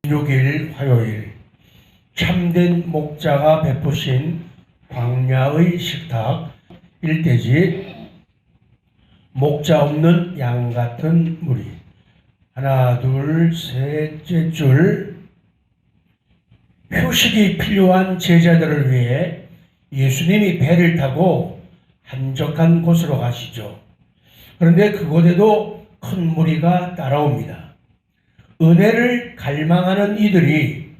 6일 화요일 참된 목자가 베푸신 광야의 식탁 일대지 목자 없는 양 같은 무리. 하나 둘 셋째 줄. 휴식이 필요한 제자들을 위해 예수님이 배를 타고 한적한 곳으로 가시죠. 그런데 그곳에도 큰 무리가 따라옵니다. 은혜를 갈망하는 이들이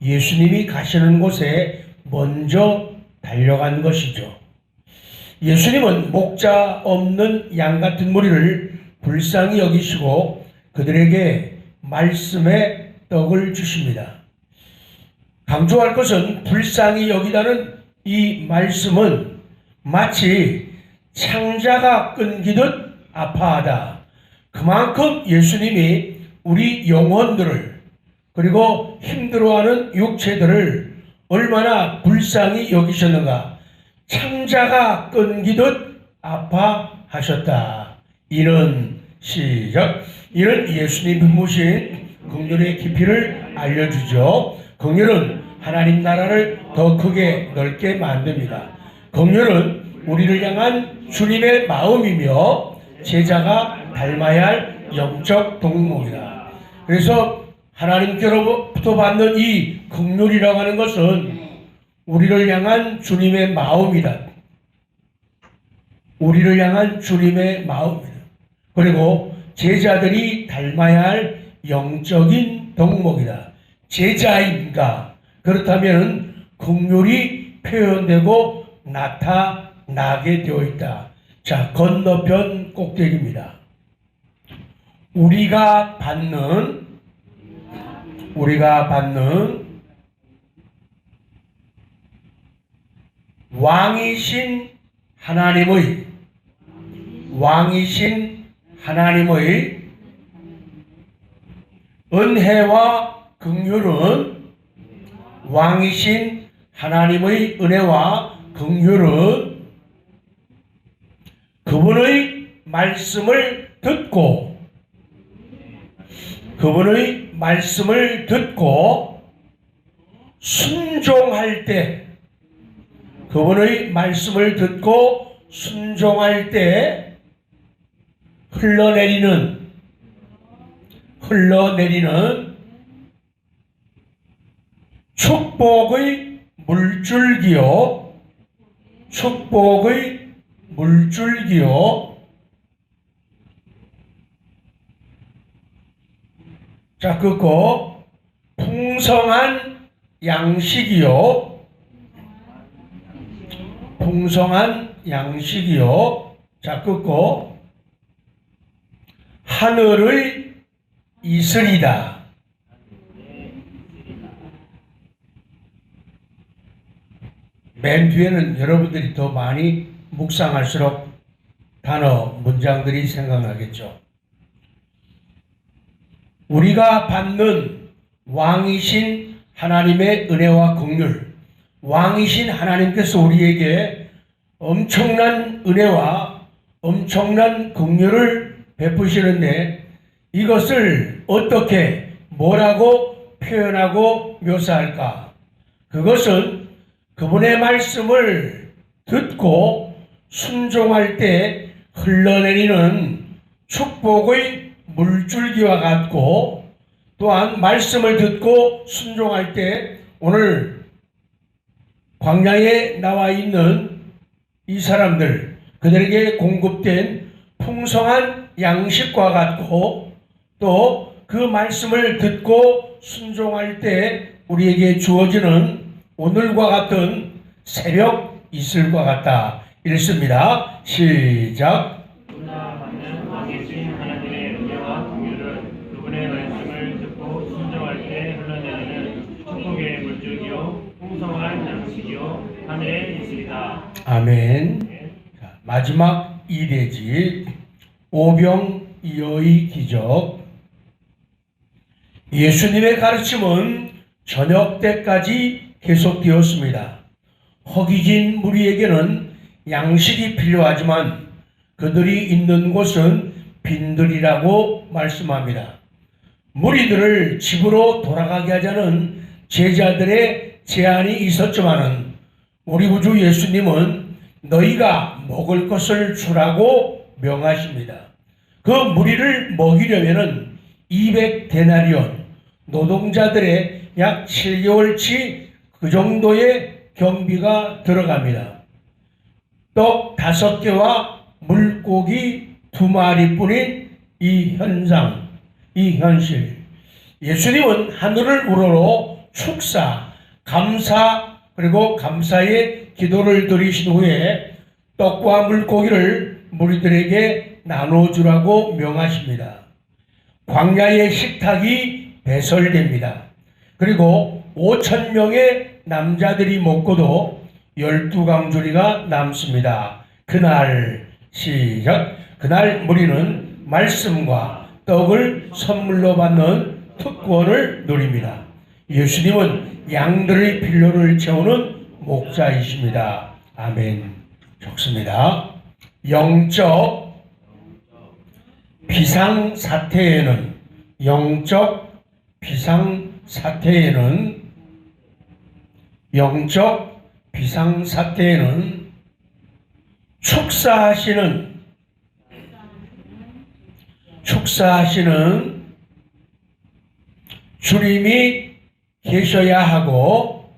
예수님이 가시는 곳에 먼저 달려간 것이죠. 예수님은 목자 없는 양 같은 무리를 불쌍히 여기시고 그들에게 말씀의 떡을 주십니다. 강조할 것은 불쌍히 여기다는 이 말씀은 마치 창자가 끊기듯 아파하다. 그만큼 예수님이 우리 영혼들을 그리고 힘들어하는 육체들을 얼마나 불쌍히 여기셨는가. 창자가 끊기듯 아파하셨다. 이는 시작. 이는 예수님이 모신 긍휼의 깊이를 알려주죠. 긍휼은 하나님 나라를 더 크게 넓게 만듭니다. 긍휼은 우리를 향한 주님의 마음이며 제자가 닮아야 할 영적 동목이다. 그래서 하나님께로부터 받는 이 긍휼이라고 하는 것은 우리를 향한 주님의 마음이다. 우리를 향한 주님의 마음이다. 그리고 제자들이 닮아야 할 영적인 덕목이다. 제자인가? 그렇다면 긍휼이 표현되고 나타나게 되어 있다. 자, 건너편 꼭대기입니다. 우리가 받는 왕이신 하나님의 은혜와 긍휼은 왕이신 하나님의 은혜와 긍휼은 그분의 말씀을 듣고 순종할 때 흘러내리는 축복의 물줄기요. 자, 그거 풍성한 양식이요. 자, 그거 하늘의 이슬이다. 맨 뒤에는 여러분들이 더 많이 묵상할수록 단어, 문장들이 생각나겠죠. 우리가 받는 왕이신 하나님의 은혜와 긍휼, 왕이신 하나님께서 우리에게 엄청난 은혜와 엄청난 긍휼을 베푸시는데 이것을 어떻게 뭐라고 표현하고 묘사할까? 그것은 그분의 말씀을 듣고 순종할 때 흘러내리는 축복의 물줄기와 같고, 또한 말씀을 듣고 순종할 때 오늘 광야에 나와 있는 이 사람들, 그들에게 공급된 풍성한 양식과 같고, 또 그 말씀을 듣고 순종할 때 우리에게 주어지는 오늘과 같은 새벽 이슬과 같다. 읽습니다. 시작. 우리가 받는 왕이신 하나님의 은혜와 긍휼은 그분의 말씀을 듣고 순종할 때 흘러내리는 축복의 물줄기요 풍성한 양식이요 하늘의 이슬이다. 아멘. 자, 마지막 2대지 오병이어의 기적. 예수님의 가르침은 저녁 때까지 계속되었습니다. 허기진 무리에게는 양식이 필요하지만 그들이 있는 곳은 빈들이라고 말씀합니다. 무리들을 집으로 돌아가게 하자는 제자들의 제안이 있었지만은 우리 구주 예수님은 너희가 먹을 것을 주라고 명하십니다. 그 무리를 먹이려면은 200데나리온, 노동자들의 약 7개월치 그 정도의 경비가 들어갑니다. 떡 5개와 물고기 2마리뿐인 이 현상, 이 현실. 예수님은 하늘을 우러러 축사, 감사, 그리고 감사의 기도를 드리신 후에 떡과 물고기를 무리들에게 나눠주라고 명하십니다. 광야의 식탁이 배설됩니다. 그리고 5,000명의 남자들이 먹고도 12강주리가 남습니다. 그날 시작. 그날 무리는 말씀과 떡을 선물로 받는 특권을 누립니다. 예수님은 양들의 필요를 채우는 목자이십니다. 아멘. 좋습니다. 영적 비상사태에는 축사하시는 주님이 계셔야 하고,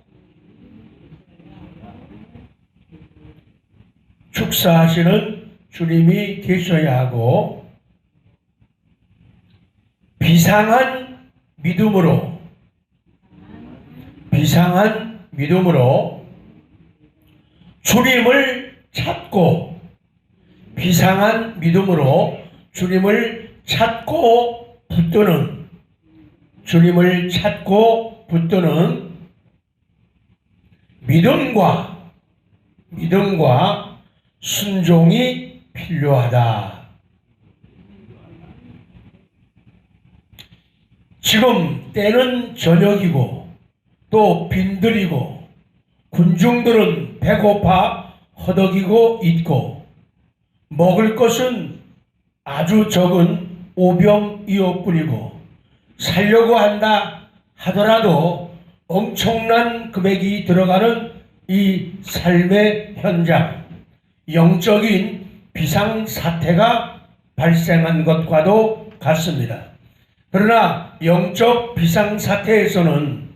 축사하시는 주님이 계셔야 하고, 비상한 믿음으로 주님을 찾고, 비상한 믿음으로 주님을 찾고 붙드는 믿음과 순종이 필요하다. 지금 때는 저녁이고 또 빈들이고 군중들은 배고파 허덕이고 있고 먹을 것은 아주 적은 오병이어뿐이고 살려고 한다 하더라도 엄청난 금액이 들어가는 이 삶의 현장, 영적인 비상사태가 발생한 것과도 같습니다. 그러나 영적 비상사태에서는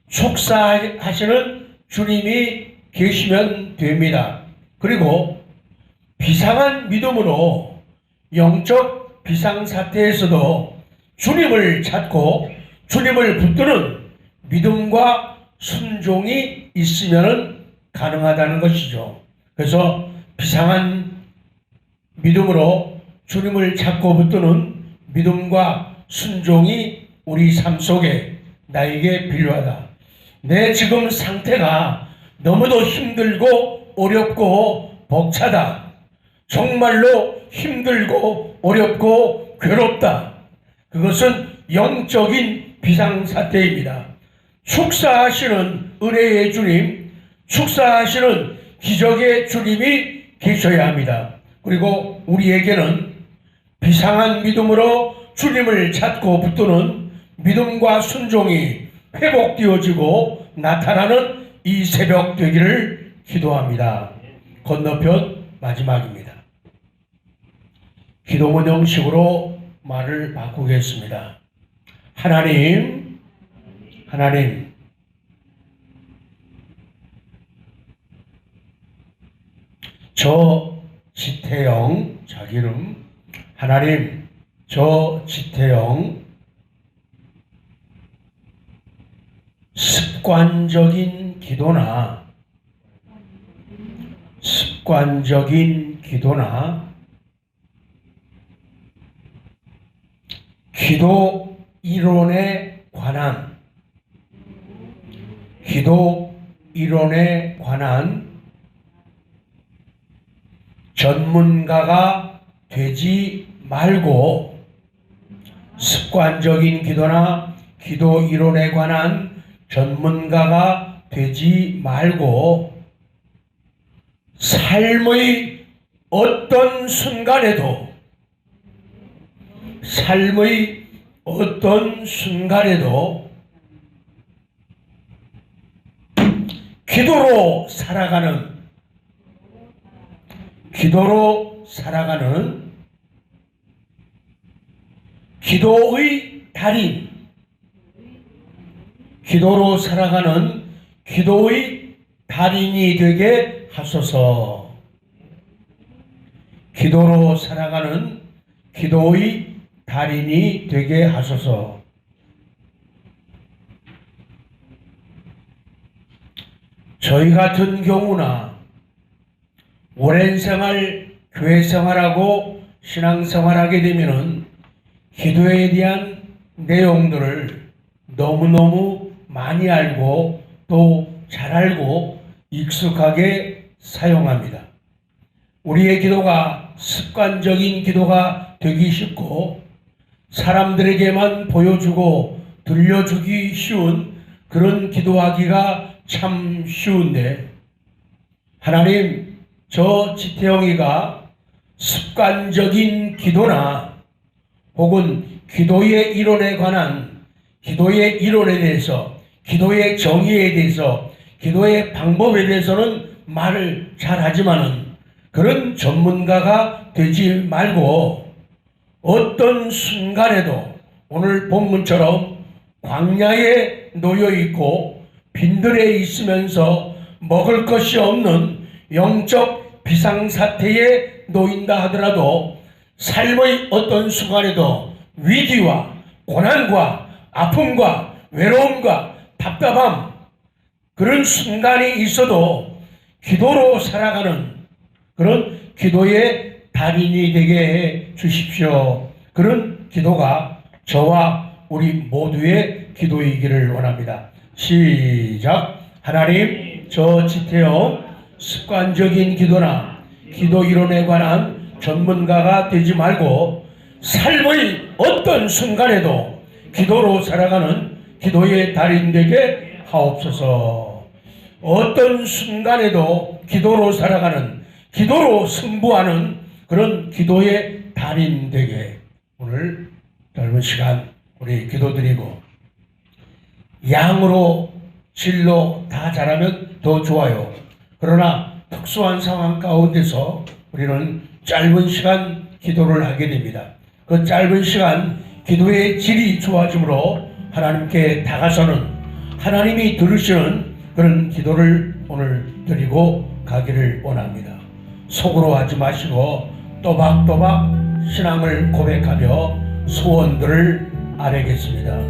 축사하시는 주님이 계시면 됩니다. 그리고 비상한 믿음으로 영적 비상사태에서도 주님을 찾고 주님을 붙드는 믿음과 순종이 있으면 가능하다는 것이죠. 그래서 비상한 믿음으로 주님을 찾고 붙드는 믿음과 순종이 우리 삶 속에 나에게 필요하다. 내 지금 상태가 너무도 힘들고 어렵고 벅차다. 정말로 힘들고 어렵고 괴롭다. 그것은 영적인 비상사태입니다. 축사하시는 은혜의 주님, 축사하시는 기적의 주님이 계셔야 합니다. 그리고 우리에게는 비상한 믿음으로 주님을 찾고 붙드는 믿음과 순종이 회복되어지고 나타나는 이 새벽 되기를 기도합니다. 건너편 마지막입니다. 기도문 형식으로 말을 바꾸겠습니다. 하나님, 저 지태영, 자기 이름, 하나님, 저 지태영, 습관적인 기도나 기도 이론에 관한 전문가가 되지 말고, 습관적인 기도나 기도 이론에 관한 전문가가 되지 말고 삶의 어떤 순간에도 어떤 순간에도 기도로 살아가는 기도의 달인, 기도로 살아가는 기도의 달인이 되게 하소서. 기도로 살아가는 기도의 달인이 되게 하소서. 저희 같은 경우나 오랜 생활, 교회 생활하고 신앙생활하게 되면은 기도에 대한 내용들을 너무너무 많이 알고 또 잘 알고 익숙하게 사용합니다. 우리의 기도가 습관적인 기도가 되기 쉽고 사람들에게만 보여주고 들려주기 쉬운 그런 기도하기가 참 쉬운데, 하나님, 저 지태영이가 습관적인 기도나 혹은 기도의 이론에 관한 기도의 이론에 대해서, 기도의 정의에 대해서, 기도의 방법에 대해서는 말을 잘하지만은 그런 전문가가 되지 말고 어떤 순간에도 오늘 본문처럼 광야에 놓여 있고 빈들에 있으면서 먹을 것이 없는 영적 비상사태에 놓인다 하더라도 삶의 어떤 순간에도 위기와 고난과 아픔과 외로움과 답답함, 그런 순간이 있어도 기도로 살아가는 그런 기도의 달인이 되게 해 주십시오. 그런 기도가 저와 우리 모두의 기도이기를 원합니다. 시작. 하나님, 저 지태영 습관적인 기도나 기도 이론에 관한 전문가가 되지 말고 삶의 어떤 순간에도 기도로 살아가는 기도의 달인 되게 하옵소서. 어떤 순간에도 기도로 살아가는, 기도로 승부하는 그런 기도의 달인 되게 오늘 짧은 시간 우리 기도드리고, 양으로 질로 다 잘하면 더 좋아요. 그러나 특수한 상황 가운데서 우리는 짧은 시간 기도를 하게 됩니다. 그 짧은 시간 기도의 질이 좋아짐으로 하나님께 다가서는, 하나님이 들으시는 그런 기도를 오늘 드리고 가기를 원합니다. 속으로 하지 마시고 또박또박 신앙을 고백하며 소원들을 아뢰겠습니다.